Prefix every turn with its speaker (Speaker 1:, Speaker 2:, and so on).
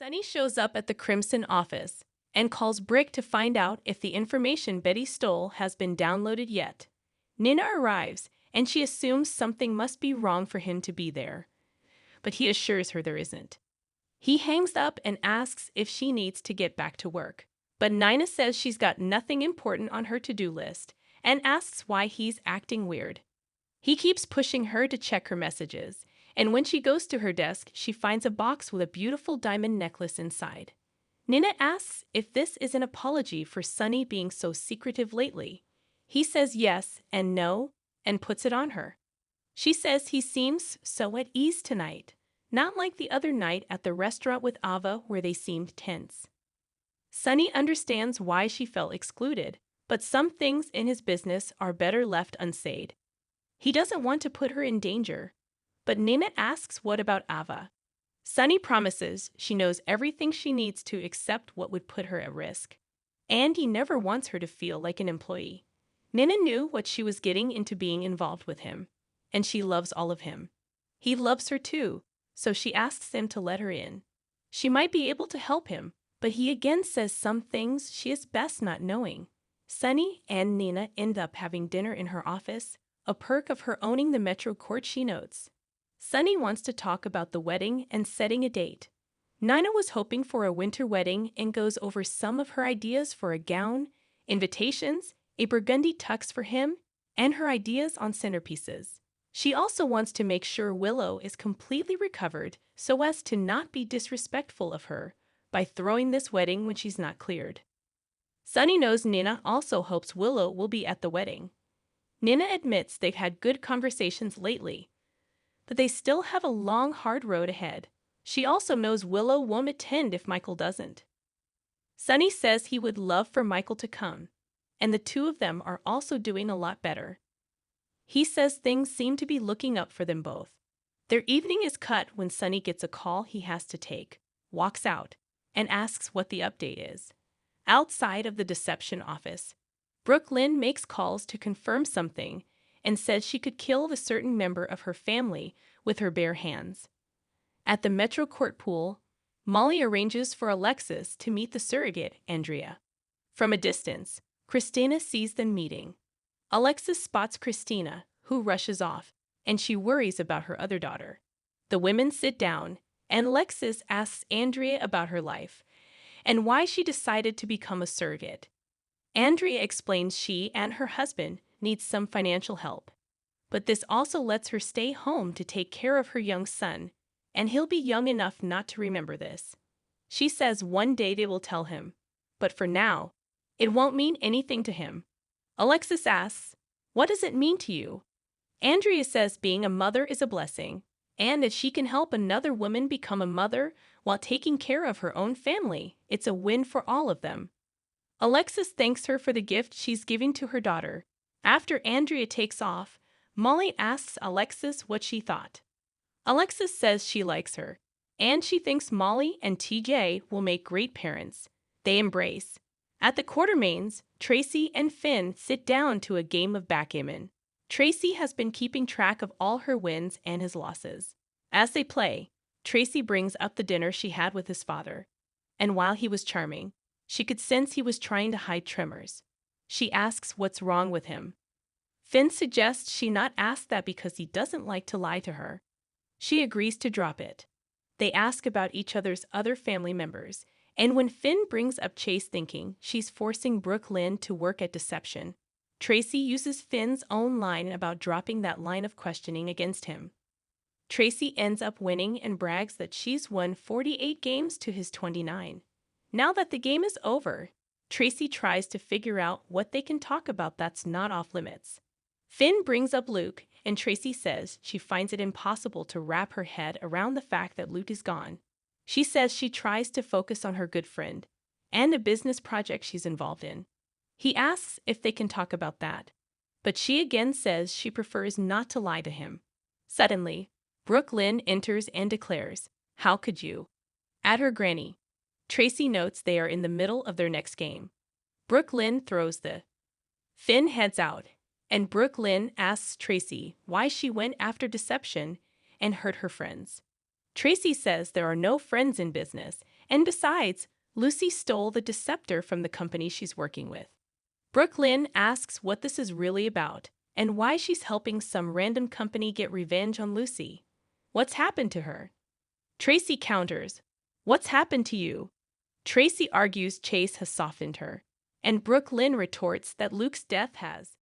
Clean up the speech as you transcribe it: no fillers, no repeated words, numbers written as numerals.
Speaker 1: Sunny shows up at the Crimson office and calls Brick to find out if the information Betty stole has been downloaded yet. Nina arrives, and she assumes something must be wrong for him to be there. But he assures her there isn't. He hangs up and asks if she needs to get back to work. But Nina says she's got nothing important on her to-do list and asks why he's acting weird. He keeps pushing her to check her messages, and when she goes to her desk, she finds a box with a beautiful diamond necklace inside. Nina asks if this is an apology for Sunny being so secretive lately. He says yes and no and puts it on her. She says he seems so at ease tonight, not like the other night at the restaurant with Ava where they seemed tense. Sunny understands why she felt excluded, but some things in his business are better left unsaid. He doesn't want to put her in danger, but Nina asks what about Ava. Sunny promises she knows everything she needs to accept what would put her at risk. And he never wants her to feel like an employee. Nina knew what she was getting into being involved with him, and she loves all of him. He loves her too, so she asks him to let her in. She might be able to help him, but he again says some things she is best not knowing. Sunny and Nina end up having dinner in her office, a perk of her owning the Metro Court, she notes. Sunny wants to talk about the wedding and setting a date. Nina was hoping for a winter wedding and goes over some of her ideas for a gown, invitations, a burgundy tux for him, and her ideas on centerpieces. She also wants to make sure Willow is completely recovered so as to not be disrespectful of her by throwing this wedding when she's not cleared. Sunny knows Nina also hopes Willow will be at the wedding. Nina admits they've had good conversations lately, but they still have a long, hard road ahead. She also knows Willow won't attend if Michael doesn't. Sunny says he would love for Michael to come, and the two of them are also doing a lot better. He says things seem to be looking up for them both. Their evening is cut when Sunny gets a call he has to take, walks out, and asks what the update is. Outside of the deception office, Brooklyn makes calls to confirm something and says she could kill a certain member of her family with her bare hands. At the Metro Court pool, Molly arranges for Alexis to meet the surrogate, Andrea. From a distance, Christina sees them meeting. Alexis spots Christina, who rushes off, and she worries about her other daughter. The women sit down, and Alexis asks Andrea about her life and why she decided to become a surrogate. Andrea explains she and her husband need some financial help, but this also lets her stay home to take care of her young son, and he'll be young enough not to remember this. She says one day they will tell him, but for now, it won't mean anything to him. Alexis asks, "What does it mean to you?" Andrea says being a mother is a blessing, and if she can help another woman become a mother while taking care of her own family, it's a win for all of them. Alexis thanks her for the gift she's giving to her daughter. After Andrea takes off, Molly asks Alexis what she thought. Alexis says she likes her, and she thinks Molly and TJ will make great parents. They embrace. At the Quartermains, Tracy and Finn sit down to a game of backgammon. Tracy has been keeping track of all her wins and his losses. As they play, Tracy brings up the dinner she had with his father, and while he was charming, she could sense he was trying to hide tremors. She asks what's wrong with him. Finn suggests she not ask that because he doesn't like to lie to her. She agrees to drop it. They ask about each other's other family members, and when Finn brings up Chase thinking she's forcing Brooklyn to work at deception, Tracy uses Finn's own line about dropping that line of questioning against him. Tracy ends up winning and brags that she's won 48 games to his 29. Now that the game is over, Tracy tries to figure out what they can talk about that's not off limits. Finn brings up Luke, and Tracy says she finds it impossible to wrap her head around the fact that Luke is gone. She says she tries to focus on her good friend and a business project she's involved in. He asks if they can talk about that, but she again says she prefers not to lie to him. Suddenly, Brooklyn enters and declares, "How could you?" At her granny, Tracy notes they are in the middle of their next game. Brooklyn throws the. Finn heads out, and Brooklyn asks Tracy why she went after deception and hurt her friends. Tracy says there are no friends in business, and besides, Lucy stole the Deceptor from the company she's working with. Brooklyn asks what this is really about and why she's helping some random company get revenge on Lucy. What's happened to her? Tracy counters, "What's happened to you?" Tracy argues Chase has softened her, and Brooklyn retorts that Luke's death has.